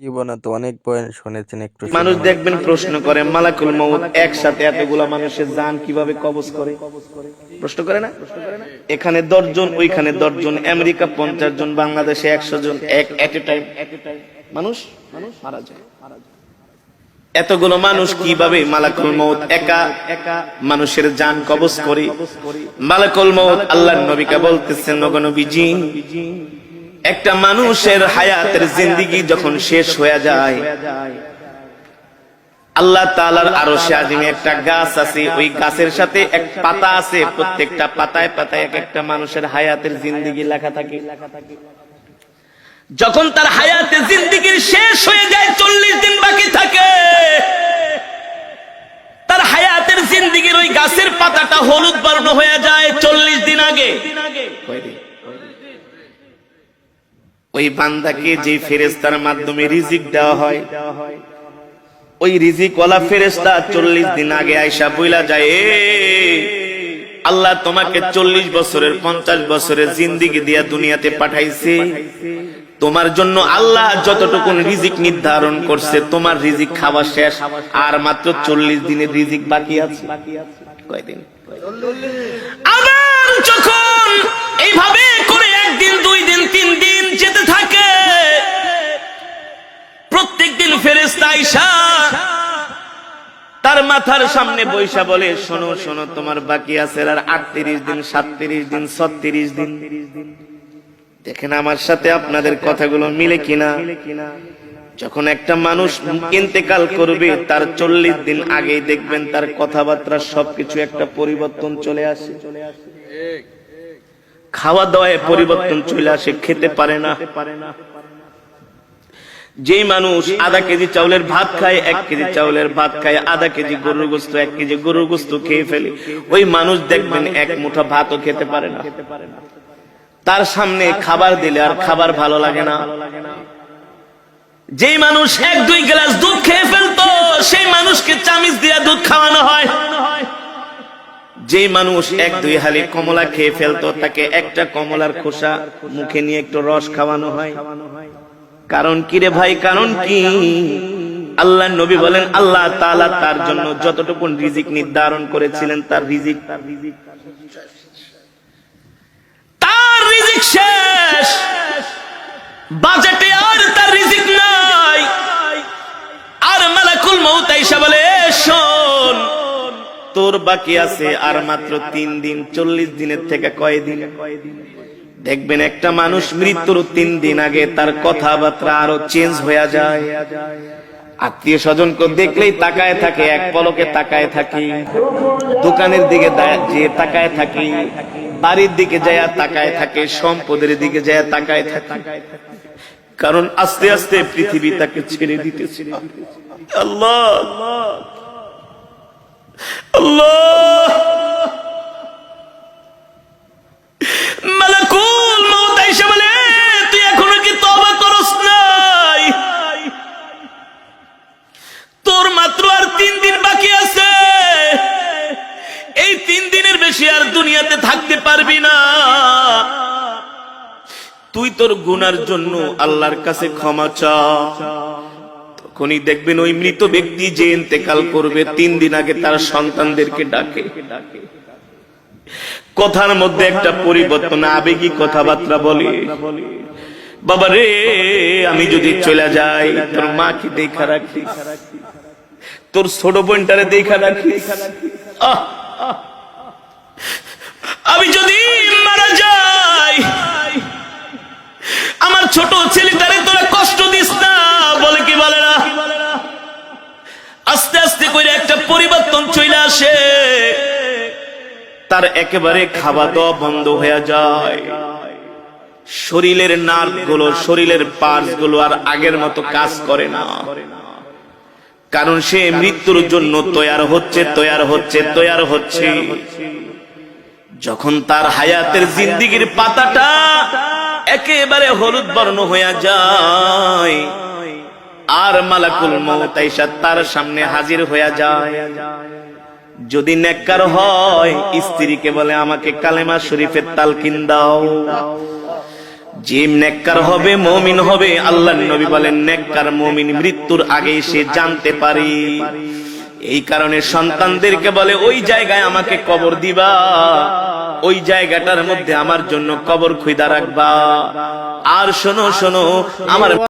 জীবনে তো অনেক বয়ান শুনেছেন, একটু মানুষ শুনুন। দেখবেন প্রশ্ন করে মালাকুল মউত একসাথে এতগুলা মানুষের জান কিভাবে কবজ করে, প্রশ্ন করে না? এখানে 10 জন, ওইখানে 10 জন, আমেরিকা 50 জন, বাংলাদেশে 100 জন, এক এট এ টাইম মানুষ মারা যায়। এতগুলো মানুষ কিভাবে মালাকুল মউত একা মানুষের জান কবজ করে? মালাকুল মউত আল্লাহর নবীকে বলতেছেন, ওগো নবীজি, একটা মানুষের হায়াতের জিন্দেগি যখন শেষ হয়ে যায়, আল্লাহ তাআলার আরশে আজিমে একটা গাছ আছে, ওই গাছের সাথে এক পাতা আছে, প্রত্যেকটা পাতায় পাতায় এক একটা মানুষের হায়াতের জিন্দেগি লেখা থাকে। যখন তার হায়াতের জিন্দেগির শেষ হয়ে যায়, 40 দিন বাকি থাকে, তার হায়াতের জিন্দেগির ওই গাছের পাতাটা হলুদ বর্ণ হয়ে যায় 40 দিন আগে। ওই বান্দাকে যে ফেরেশতার মাধ্যমে রিজিক দেওয়া হয়, ওই রিজিকওয়ালা ফেরেশতা 40 দিন আগে আয়েশা বইলা যায়, আল্লাহ তোমাকে 40 বছরের 50 বছরের জিন্দেগি দিয়া দুনিয়াতে পাঠাইছে, তোমার জন্য আল্লাহ যতটুকু রিজিক নির্ধারণ করছে, তোমার রিজিক খাওয়া শেষ, আর মাত্র 40 দিনের রিজিক বাকি আছে। কয়দিন? আবার যখন এইভাবে করে একদিন, 2 দিন, 3 দিন যেতে থাকে, প্রত্যেকদিন ফেরেশতা আয়েশা তার মাথার সামনে বৈশা বলে, শোনো শোনো, তোমার বাকি আছে আর 38 দিন, 37 দিন, 36 দিন। দেখেন আমার সাথে আপনাদের কথাগুলো মিলে কিনা। যখন একটা মানুষ ইন্তেকাল করবে, তার 40 দিন আগেই দেখবেন তার কথাবার্তা সবকিছু একটা পরিবর্তন চলে আসে, খাওয়া দাওয়ায় পরিবর্তন চলে আসে, খেতে পারে না। যে মানুষ আধা কেজি চাউলের ভাত খায়, 1 কেজি চাউলের ভাত খায়, আধা কেজি গরুর গোশত, 1 কেজি গরুর গোশত খেয়ে ফেলে, ওই মানুষ দেখবেন 1 মুঠা ভাতও খেতে পারে না। তার সামনে খাবার দিলে আর খাবার ভালো লাগে না। যে মানুষ 1-2 গ্লাস দুধ খেয়ে ফেলতো, সেই মানুষকে চামিচ দিয়ে দুধ খাওয়ানো হয়। যে মানুষ 1-2 হালি কমলা খেয়ে ফেলতো, তাকে একটা কমলার খোসা মুখে নিয়ে একটু রস খাওয়ানো হয়। কারণ কি রে ভাই, কারণ কি? আল্লাহর নবী বলেন, আল্লাহ তাআলা তার জন্য যতটুকু রিজিক নির্ধারণ করেছিলেন, তার রিজিক শেষ, বাজেটে আর তার রিজিক নাই। আর মালাকুল মউত আয়েশা বলে, শোন, তোর বাকি আছে আর মাত্র 3 দিন। 40 দিনের থেকে কয়দিন? দেখবেন একটা মানুষ মৃত্যুর 3 দিন আগে তার কথাবার্তা আরো চেঞ্জ হয়ে যায়। আত্মীয় স্বজনকে দেখলেই তাকায় থাকে, এক পলকে তাকায় থাকি, দোকানের দিকে যে তাকায় থাকি, বাড়ির দিকে যায় তাকায় থাকে, সম্পদের দিকে যায় তাকায় থাকে। কারণ আস্তে আস্তে পৃথিবী তাকে ছেড়ে দিতেছে। আল্লাহ আল্লাহ, মালাকুল মউত আয়েশা বলে, তুই এখনো কি তওবা করস নাই? তোর মাত্র আর 3 দিন বাকি আছে। এই 3 দিনের বেশি আর দুনিয়াতে থাকতে পারবি না। তুই তোর গুনার জন্য আল্লাহর কাছে ক্ষমা চা। তখনই দেখবেন ওই মৃত ব্যক্তি যে ইন্তেকাল করবে, 3 দিন আগে তার সন্তানদেরকে ডাকে, কথার মধ্যে একটা পরিবর্তন, আবেগী কথাবার্তা বলে, বাবা রে, আমি যদি চলে যাই, তোর মাকে দেখা রাখিস, তোর ছোট বোনটারে দেখা রাখিস। আমি যদি মারা যাই, আমার ছোট ছেলেটারে তোরা কষ্ট দিস না। বলে কি বলে না? আস্তে আস্তে করে একটা পরিবর্তন চলে আসে, তার একেবারে খাওয়া দাওয়া বন্ধ হয়ে যায়। শরীরের নার্ভ গুলো, শরীরের পার্টস গুলো আর আগের মতো কাজ করে না। কারণ সে মৃত্যুর জন্য তৈয়ার হচ্ছে। যখন তার হায়াতের জিন্দেগির পাতাটা একেবারে হলুদ বর্ণ হয়ে যায়, আর মালাকুল মউত আয়েশা তার সামনে হাজির হয়ে যায়। যদি নেককার হয়, স্ত্রীকে বলে, আমাকে কালেমা শরীফের তালকিন দাও। যে নেককার হবে মুমিন হবে, আল্লাহর নবী বলেন নেককার মুমিন মৃত্যুর আগে সে জানতে পারে। এই কারণে সন্তানদেরকে বলে ওই জায়গায় আমাকে কবর দিবা, ওই জায়গাটার মধ্যে আমার জন্য কবর খুঁজা রাখবা। আর শোনো শোনো আমার